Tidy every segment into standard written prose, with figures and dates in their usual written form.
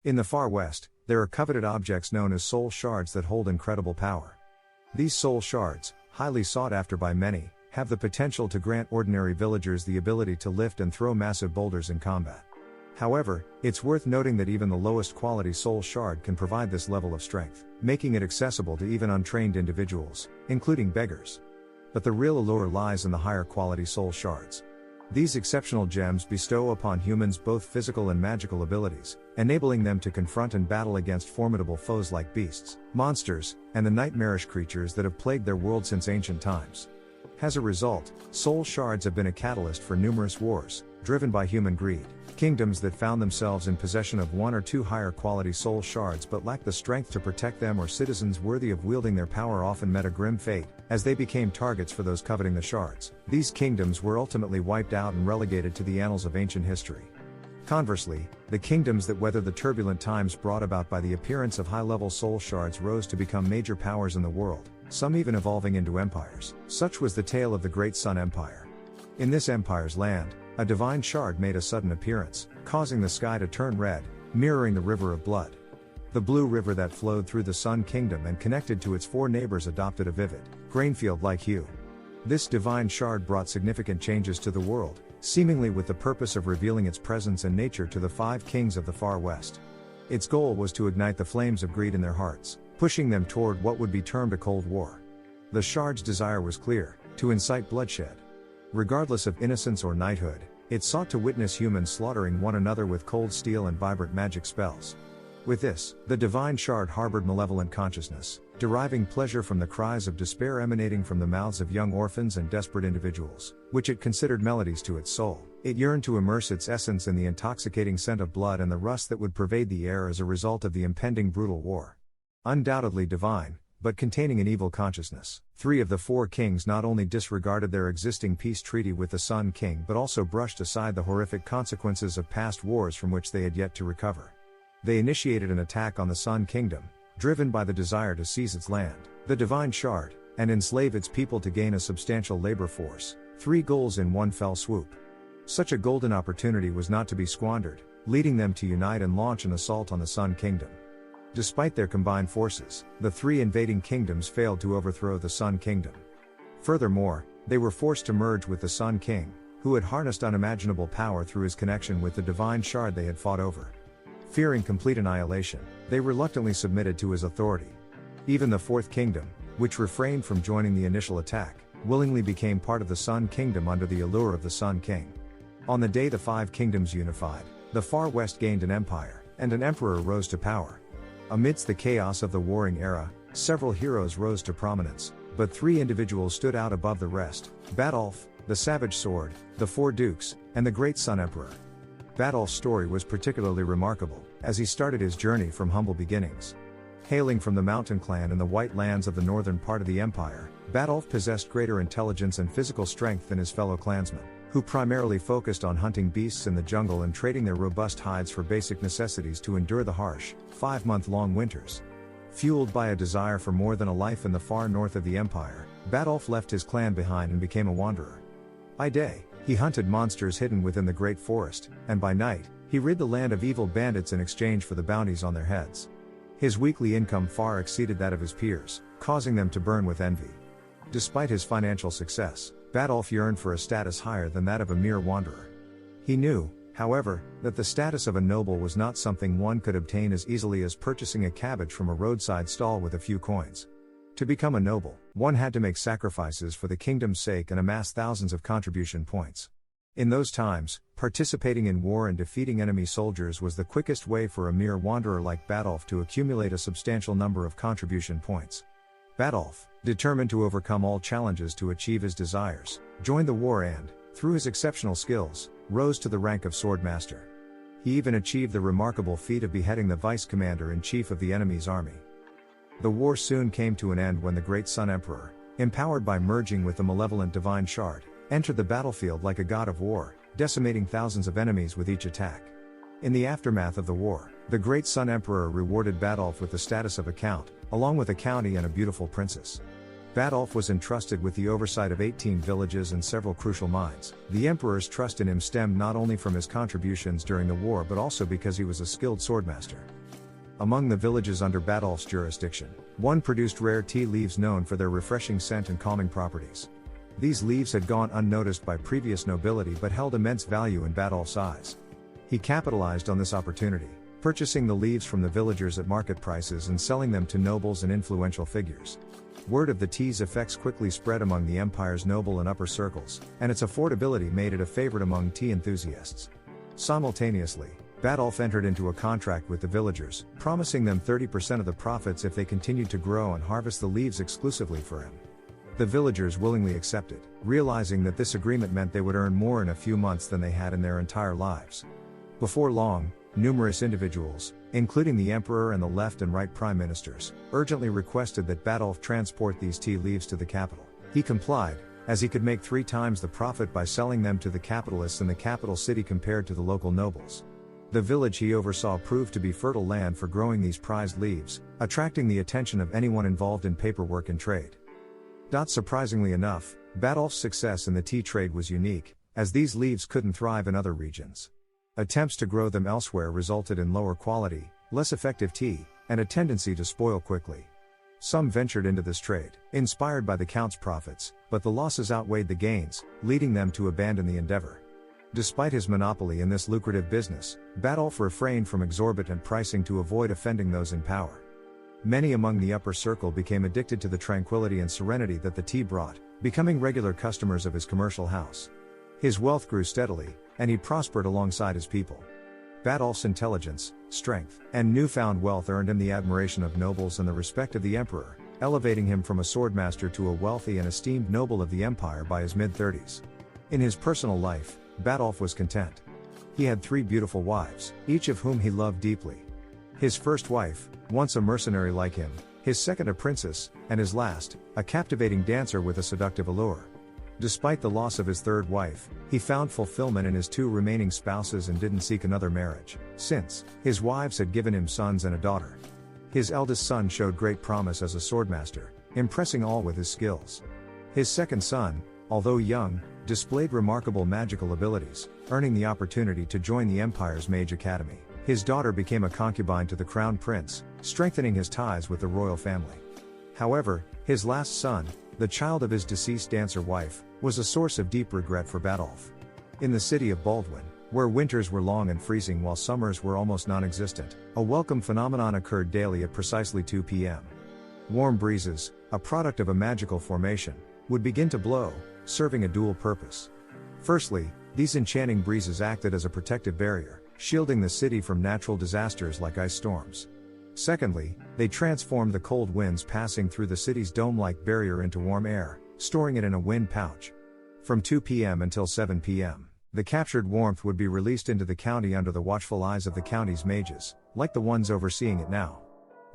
In the far west, there are coveted objects known as soul shards that hold incredible power. These soul shards, highly sought after by many, have the potential to grant ordinary villagers the ability to lift and throw massive boulders in combat. However, it's worth noting that even the lowest quality soul shard can provide this level of strength, making it accessible to even untrained individuals, including beggars. But the real allure lies in the higher quality soul shards. These exceptional gems bestow upon humans both physical and magical abilities, enabling them to confront and battle against formidable foes like beasts, monsters, and the nightmarish creatures that have plagued their world since ancient times. As a result, soul shards have been a catalyst for numerous wars, driven by human greed. Kingdoms that found themselves in possession of one or two higher quality soul shards but lacked the strength to protect them, or citizens worthy of wielding their power, often met a grim fate, as they became targets for those coveting the shards. These kingdoms were ultimately wiped out and relegated to the annals of ancient history. Conversely, the kingdoms that weathered the turbulent times brought about by the appearance of high-level soul shards rose to become major powers in the world, some even evolving into empires. Such was the tale of the Great Sun Empire. In this empire's land, a divine shard made a sudden appearance, causing the sky to turn red, mirroring the river of blood. The blue river that flowed through the Sun Kingdom and connected to its four neighbors adopted a vivid, grainfield-like hue. This divine shard brought significant changes to the world, seemingly with the purpose of revealing its presence and nature to the five kings of the far west. Its goal was to ignite the flames of greed in their hearts, pushing them toward what would be termed a cold war. The shard's desire was clear: to incite bloodshed. Regardless of innocence or knighthood, it sought to witness humans slaughtering one another with cold steel and vibrant magic spells. With this, the divine shard harbored malevolent consciousness, deriving pleasure from the cries of despair emanating from the mouths of young orphans and desperate individuals, which it considered melodies to its soul. It yearned to immerse its essence in the intoxicating scent of blood and the rust that would pervade the air as a result of the impending brutal war. Undoubtedly divine, but containing an evil consciousness, 3 of the 4 kings not only disregarded their existing peace treaty with the Sun King but also brushed aside the horrific consequences of past wars from which they had yet to recover. They initiated an attack on the Sun Kingdom, driven by the desire to seize its land, the divine shard, and enslave its people to gain a substantial labor force, 3 goals in one fell swoop. Such a golden opportunity was not to be squandered, leading them to unite and launch an assault on the Sun Kingdom. Despite their combined forces, the 3 invading kingdoms failed to overthrow the Sun Kingdom. Furthermore, they were forced to merge with the Sun King, who had harnessed unimaginable power through his connection with the divine shard they had fought over. Fearing complete annihilation, they reluctantly submitted to his authority. Even the 4th kingdom, which refrained from joining the initial attack, willingly became part of the Sun Kingdom under the allure of the Sun King. On the day the 5 kingdoms unified, the far west gained an empire, and an emperor rose to power. Amidst the chaos of the warring era, several heroes rose to prominence, but 3 individuals stood out above the rest: Badolf, the Savage Sword, the 4 Dukes, and the Great Sun Emperor. Badolf's story was particularly remarkable, as he started his journey from humble beginnings. Hailing from the mountain clan in the White Lands of the northern part of the empire, Badolf possessed greater intelligence and physical strength than his fellow clansmen, who primarily focused on hunting beasts in the jungle and trading their robust hides for basic necessities to endure the harsh, 5-month-long winters. Fueled by a desire for more than a life in the far north of the empire, Badolf left his clan behind and became a wanderer. By day, he hunted monsters hidden within the great forest, and by night, he rid the land of evil bandits in exchange for the bounties on their heads. His weekly income far exceeded that of his peers, causing them to burn with envy. Despite his financial success, Badolf yearned for a status higher than that of a mere wanderer. He knew, however, that the status of a noble was not something one could obtain as easily as purchasing a cabbage from a roadside stall with a few coins. To become a noble, one had to make sacrifices for the kingdom's sake and amass thousands of contribution points. In those times, participating in war and defeating enemy soldiers was the quickest way for a mere wanderer like Badolf to accumulate a substantial number of contribution points. Badolf, determined to overcome all challenges to achieve his desires, joined the war and, through his exceptional skills, rose to the rank of swordmaster. He even achieved the remarkable feat of beheading the vice-commander-in-chief of the enemy's army. The war soon came to an end when the Great Sun Emperor, empowered by merging with the malevolent divine shard, entered the battlefield like a god of war, decimating thousands of enemies with each attack. In the aftermath of the war, the Great Sun Emperor rewarded Badolf with the status of a count, along with a county and a beautiful princess. Badolf was entrusted with the oversight of 18 villages and several crucial mines. The emperor's trust in him stemmed not only from his contributions during the war but also because he was a skilled swordmaster. Among the villages under Badolf's jurisdiction, one produced rare tea leaves known for their refreshing scent and calming properties. These leaves had gone unnoticed by previous nobility but held immense value in Badolf's eyes. He capitalized on this opportunity, purchasing the leaves from the villagers at market prices and selling them to nobles and influential figures. Word of the tea's effects quickly spread among the empire's noble and upper circles, and its affordability made it a favorite among tea enthusiasts. Simultaneously, Badolf entered into a contract with the villagers, promising them 30% of the profits if they continued to grow and harvest the leaves exclusively for him. The villagers willingly accepted, realizing that this agreement meant they would earn more in a few months than they had in their entire lives. Before long, numerous individuals, including the emperor and the left and right prime ministers, urgently requested that Badolf transport these tea leaves to the capital. He complied, as he could make 3 times the profit by selling them to the capitalists in the capital city compared to the local nobles. The village he oversaw proved to be fertile land for growing these prized leaves, attracting the attention of anyone involved in paperwork and trade. Not surprisingly enough, Badolf's success in the tea trade was unique, as these leaves couldn't thrive in other regions. Attempts to grow them elsewhere resulted in lower quality, less effective tea, and a tendency to spoil quickly. Some ventured into this trade, inspired by the Count's profits, but the losses outweighed the gains, leading them to abandon the endeavor. Despite his monopoly in this lucrative business, Badolf refrained from exorbitant pricing to avoid offending those in power. Many among the upper circle became addicted to the tranquility and serenity that the tea brought, becoming regular customers of his commercial house. His wealth grew steadily, and he prospered alongside his people. Badolf's intelligence, strength, and newfound wealth earned him the admiration of nobles and the respect of the emperor, elevating him from a swordmaster to a wealthy and esteemed noble of the empire by his mid-30s. In his personal life, Badolf was content. He had 3 beautiful wives, each of whom he loved deeply. His first wife, once a mercenary like him, his second a princess, and his last, a captivating dancer with a seductive allure. Despite the loss of his third wife, he found fulfillment in his 2 remaining spouses and didn't seek another marriage, since his wives had given him sons and a daughter. His eldest son showed great promise as a swordmaster, impressing all with his skills. His second son, although young, displayed remarkable magical abilities, earning the opportunity to join the empire's mage academy. His daughter became a concubine to the crown prince, strengthening his ties with the royal family. However, his last son, the child of his deceased dancer wife, was a source of deep regret for Badolf. In the city of Baldwin, where winters were long and freezing while summers were almost non-existent, a welcome phenomenon occurred daily at precisely 2 p.m. Warm breezes, a product of a magical formation, would begin to blow, serving a dual purpose. Firstly, these enchanting breezes acted as a protective barrier, shielding the city from natural disasters like ice storms. Secondly, they transformed the cold winds passing through the city's dome-like barrier into warm air, storing it in a wind pouch. From 2 p.m. until 7 p.m., the captured warmth would be released into the county under the watchful eyes of the county's mages, like the ones overseeing it now.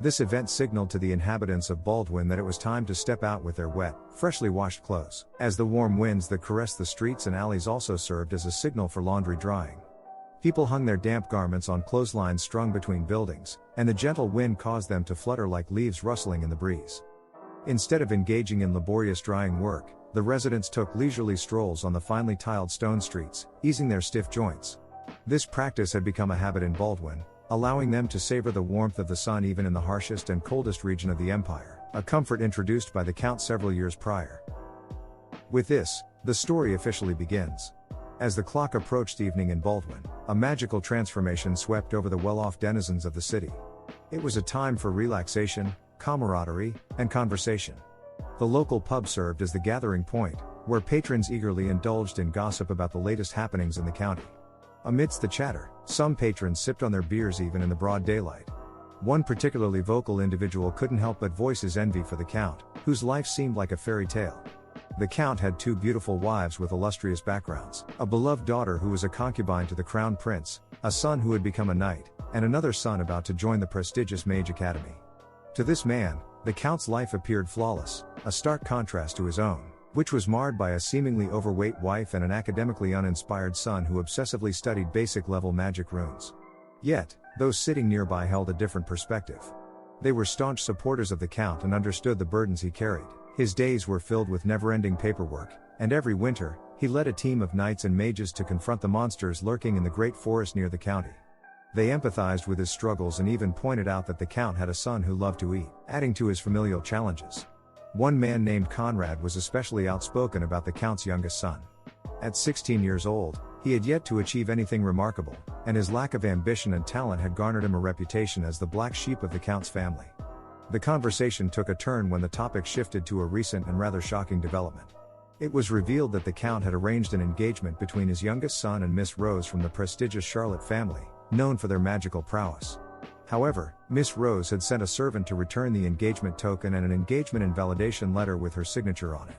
This event signaled to the inhabitants of Baldwin that it was time to step out with their wet, freshly washed clothes, as the warm winds that caressed the streets and alleys also served as a signal for laundry drying. People hung their damp garments on clotheslines strung between buildings, and the gentle wind caused them to flutter like leaves rustling in the breeze. Instead of engaging in laborious drying work, the residents took leisurely strolls on the finely tiled stone streets, easing their stiff joints. This practice had become a habit in Baldwin, allowing them to savor the warmth of the sun even in the harshest and coldest region of the empire, a comfort introduced by the Count several years prior. With this, the story officially begins. As the clock approached evening in Baldwin, a magical transformation swept over the well-off denizens of the city. It was a time for relaxation, camaraderie, and conversation. The local pub served as the gathering point, where patrons eagerly indulged in gossip about the latest happenings in the county. Amidst the chatter, some patrons sipped on their beers even in the broad daylight. One particularly vocal individual couldn't help but voice his envy for the Count, whose life seemed like a fairy tale. The Count had 2 beautiful wives with illustrious backgrounds, a beloved daughter who was a concubine to the crown prince, a son who had become a knight, and another son about to join the prestigious Mage Academy. To this man, the Count's life appeared flawless, a stark contrast to his own, which was marred by a seemingly overweight wife and an academically uninspired son who obsessively studied basic-level magic runes. Yet, those sitting nearby held a different perspective. They were staunch supporters of the Count and understood the burdens he carried. His days were filled with never-ending paperwork, and every winter, he led a team of knights and mages to confront the monsters lurking in the great forest near the county. They empathized with his struggles and even pointed out that the Count had a son who loved to eat, adding to his familial challenges. One man named Conrad was especially outspoken about the Count's youngest son. At 16 years old, he had yet to achieve anything remarkable, and his lack of ambition and talent had garnered him a reputation as the black sheep of the Count's family. The conversation took a turn when the topic shifted to a recent and rather shocking development. It was revealed that the Count had arranged an engagement between his youngest son and Miss Rose from the prestigious Charlotte family, known for their magical prowess. However, Miss Rose had sent a servant to return the engagement token and an engagement invalidation letter with her signature on it.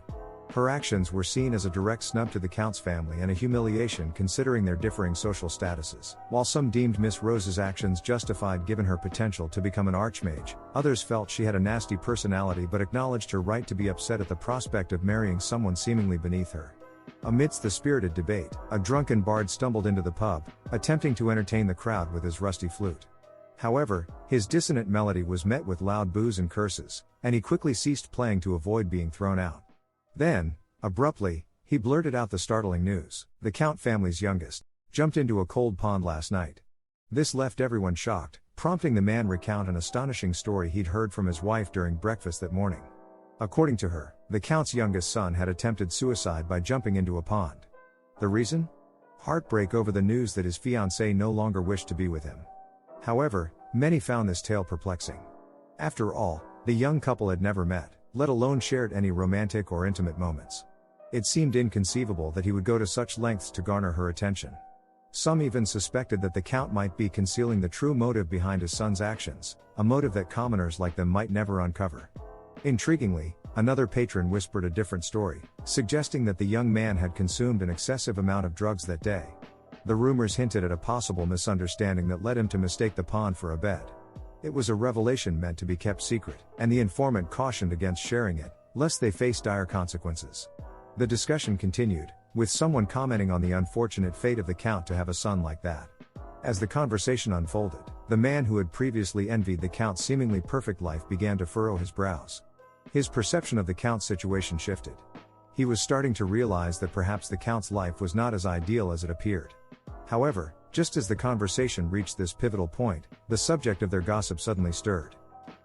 Her actions were seen as a direct snub to the Count's family and a humiliation considering their differing social statuses. While some deemed Miss Rose's actions justified given her potential to become an archmage, others felt she had a nasty personality but acknowledged her right to be upset at the prospect of marrying someone seemingly beneath her. Amidst the spirited debate, a drunken bard stumbled into the pub, attempting to entertain the crowd with his rusty flute. However, his dissonant melody was met with loud boos and curses, and he quickly ceased playing to avoid being thrown out. Then, abruptly, he blurted out the startling news: the Count family's youngest jumped into a cold pond last night. This left everyone shocked, prompting the man recount an astonishing story he'd heard from his wife during breakfast that morning. According to her, the Count's youngest son had attempted suicide by jumping into a pond. The reason? Heartbreak over the news that his fiancée no longer wished to be with him. However, many found this tale perplexing. After all, the young couple had never met, let alone shared any romantic or intimate moments. It seemed inconceivable that he would go to such lengths to garner her attention. Some even suspected that the Count might be concealing the true motive behind his son's actions, a motive that commoners like them might never uncover. Intriguingly, another patron whispered a different story, suggesting that the young man had consumed an excessive amount of drugs that day. The rumors hinted at a possible misunderstanding that led him to mistake the pond for a bed. It was a revelation meant to be kept secret, and the informant cautioned against sharing it, lest they face dire consequences. The discussion continued, with someone commenting on the unfortunate fate of the Count to have a son like that. As the conversation unfolded, the man who had previously envied the Count's seemingly perfect life began to furrow his brows. His perception of the Count's situation shifted. He was starting to realize that perhaps the Count's life was not as ideal as it appeared. However, just as the conversation reached this pivotal point, the subject of their gossip suddenly stirred.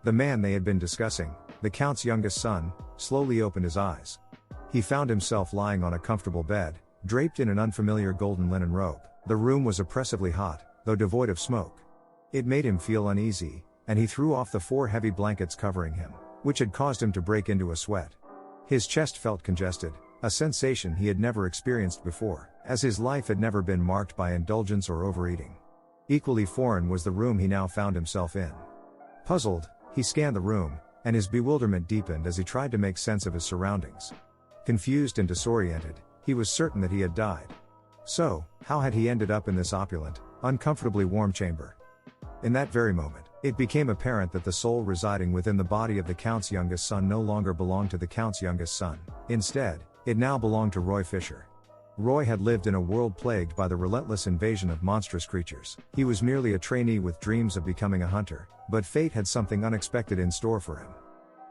The man they had been discussing, the Count's youngest son, slowly opened his eyes. He found himself lying on a comfortable bed, draped in an unfamiliar golden linen robe. The room was oppressively hot, though devoid of smoke. It made him feel uneasy, and he threw off the 4 heavy blankets covering him, which had caused him to break into a sweat. His chest felt congested, a sensation he had never experienced before, as his life had never been marked by indulgence or overeating. Equally foreign was the room he now found himself in. Puzzled, he scanned the room, and his bewilderment deepened as he tried to make sense of his surroundings. Confused and disoriented, he was certain that he had died. So, how had he ended up in this opulent, uncomfortably warm chamber? In that very moment, it became apparent that the soul residing within the body of the Count's youngest son no longer belonged to the Count's youngest son. Instead, it now belonged to Roy Fisher. Roy had lived in a world plagued by the relentless invasion of monstrous creatures. He was merely a trainee with dreams of becoming a hunter, but fate had something unexpected in store for him.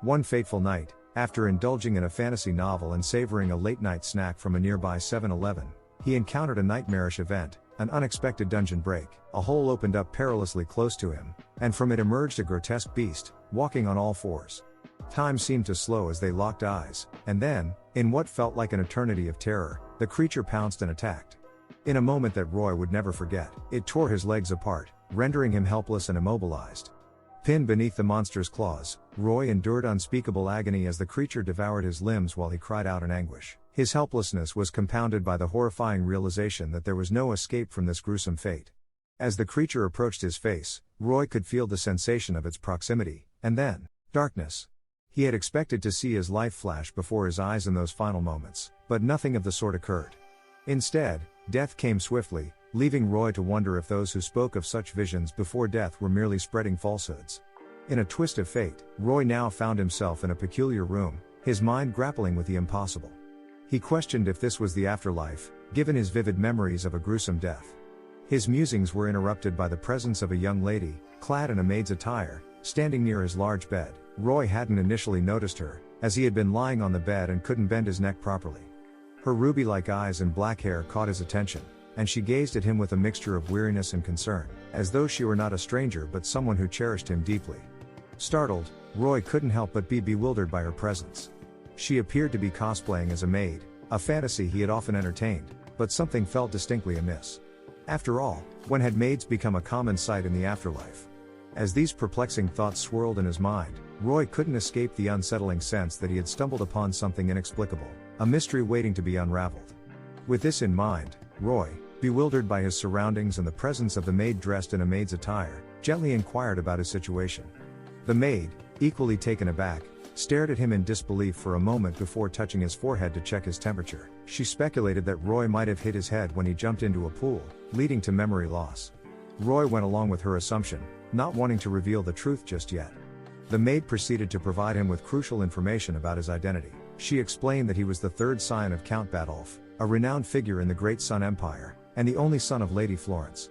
One fateful night, after indulging in a fantasy novel and savoring a late-night snack from a nearby 7-Eleven, he encountered a nightmarish event, an unexpected dungeon break. A hole opened up perilously close to him, and from it emerged a grotesque beast, walking on all fours. Time seemed to slow as they locked eyes, and then, in what felt like an eternity of terror, the creature pounced and attacked. In a moment that Roy would never forget, it tore his legs apart, rendering him helpless and immobilized. Pinned beneath the monster's claws, Roy endured unspeakable agony as the creature devoured his limbs while he cried out in anguish. His helplessness was compounded by the horrifying realization that there was no escape from this gruesome fate. As the creature approached his face, Roy could feel the sensation of its proximity, and then, darkness. He had expected to see his life flash before his eyes in those final moments, but nothing of the sort occurred. Instead, death came swiftly, leaving Roy to wonder if those who spoke of such visions before death were merely spreading falsehoods. In a twist of fate, Roy now found himself in a peculiar room, his mind grappling with the impossible. He questioned if this was the afterlife, given his vivid memories of a gruesome death. His musings were interrupted by the presence of a young lady, clad in a maid's attire, standing near his large bed. Roy hadn't initially noticed her, as he had been lying on the bed and couldn't bend his neck properly. Her ruby-like eyes and black hair caught his attention, and she gazed at him with a mixture of weariness and concern, as though she were not a stranger but someone who cherished him deeply. Startled, Roy couldn't help but be bewildered by her presence. She appeared to be cosplaying as a maid, a fantasy he had often entertained, but something felt distinctly amiss. After all, when had maids become a common sight in the afterlife? As these perplexing thoughts swirled in his mind, Roy couldn't escape the unsettling sense that he had stumbled upon something inexplicable, a mystery waiting to be unraveled. With this in mind, Roy, bewildered by his surroundings and the presence of the maid dressed in a maid's attire, gently inquired about his situation. The maid, equally taken aback, stared at him in disbelief for a moment before touching his forehead to check his temperature. She speculated that Roy might have hit his head when he jumped into a pool, leading to memory loss. Roy went along with her assumption, not wanting to reveal the truth just yet. The maid proceeded to provide him with crucial information about his identity. She explained that he was the third scion of Count Badolf, a renowned figure in the Great Sun Empire, and the only son of Lady Florence.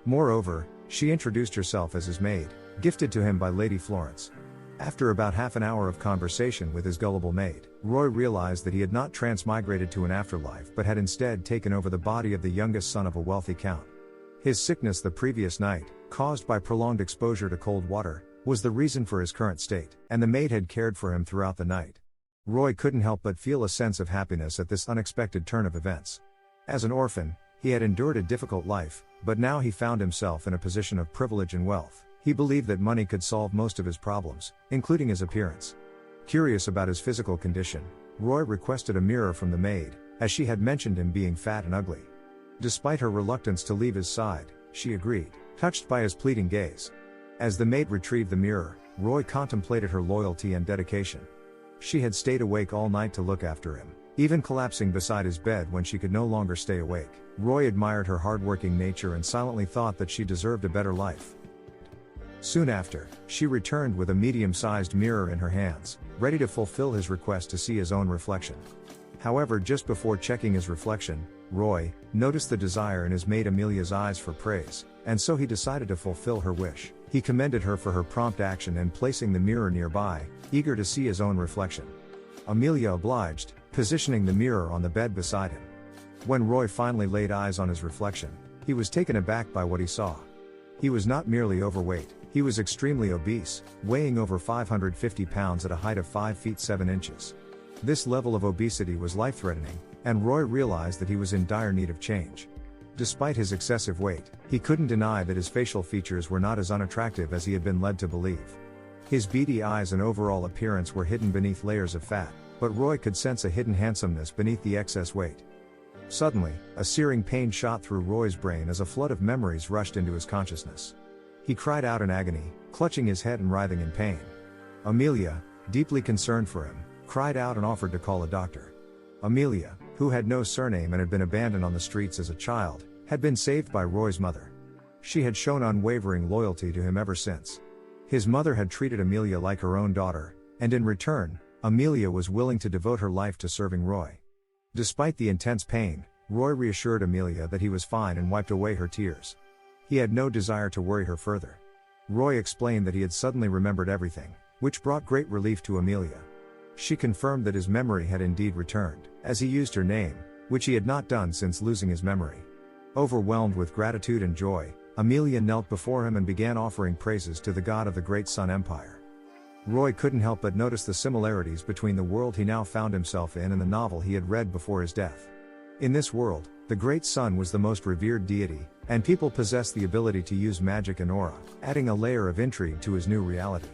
Moreover, she introduced herself as his maid, gifted to him by Lady Florence. After about half an hour of conversation with his gullible maid, Roy realized that he had not transmigrated to an afterlife but had instead taken over the body of the youngest son of a wealthy count. His sickness the previous night, caused by prolonged exposure to cold water, was the reason for his current state, and the maid had cared for him throughout the night. Roy couldn't help but feel a sense of happiness at this unexpected turn of events. As an orphan, he had endured a difficult life, but now he found himself in a position of privilege and wealth. He believed that money could solve most of his problems, including his appearance. Curious about his physical condition, Roy requested a mirror from the maid, as she had mentioned him being fat and ugly. Despite her reluctance to leave his side, she agreed, touched by his pleading gaze. As the maid retrieved the mirror, Roy contemplated her loyalty and dedication. She had stayed awake all night to look after him, even collapsing beside his bed when she could no longer stay awake. Roy admired her hardworking nature and silently thought that she deserved a better life. Soon after, she returned with a medium-sized mirror in her hands, ready to fulfill his request to see his own reflection. However, just before checking his reflection, Roy noticed the desire in his maid Amelia's eyes for praise, and so he decided to fulfill her wish. He commended her for her prompt action and placing the mirror nearby, eager to see his own reflection. Amelia obliged, positioning the mirror on the bed beside him. When Roy finally laid eyes on his reflection, he was taken aback by what he saw. He was not merely overweight, he was extremely obese, weighing over 550 pounds at a height of 5 feet 7 inches. This level of obesity was life-threatening, and Roy realized that he was in dire need of change. Despite his excessive weight, he couldn't deny that his facial features were not as unattractive as he had been led to believe. His beady eyes and overall appearance were hidden beneath layers of fat, but Roy could sense a hidden handsomeness beneath the excess weight. Suddenly, a searing pain shot through Roy's brain as a flood of memories rushed into his consciousness. He cried out in agony, clutching his head and writhing in pain. Amelia, deeply concerned for him, cried out and offered to call a doctor. Amelia, who had no surname and had been abandoned on the streets as a child, had been saved by Roy's mother. She had shown unwavering loyalty to him ever since. His mother had treated Amelia like her own daughter, and in return, Amelia was willing to devote her life to serving Roy. Despite the intense pain, Roy reassured Amelia that he was fine and wiped away her tears. He had no desire to worry her further. Roy explained that he had suddenly remembered everything, which brought great relief to Amelia. She confirmed that his memory had indeed returned, as he used her name, which he had not done since losing his memory. Overwhelmed with gratitude and joy, Amelia knelt before him and began offering praises to the god of the Great Sun Empire. Roy couldn't help but notice the similarities between the world he now found himself in and the novel he had read before his death. In this world, the Great Sun was the most revered deity, and people possessed the ability to use magic and aura, adding a layer of intrigue to his new reality.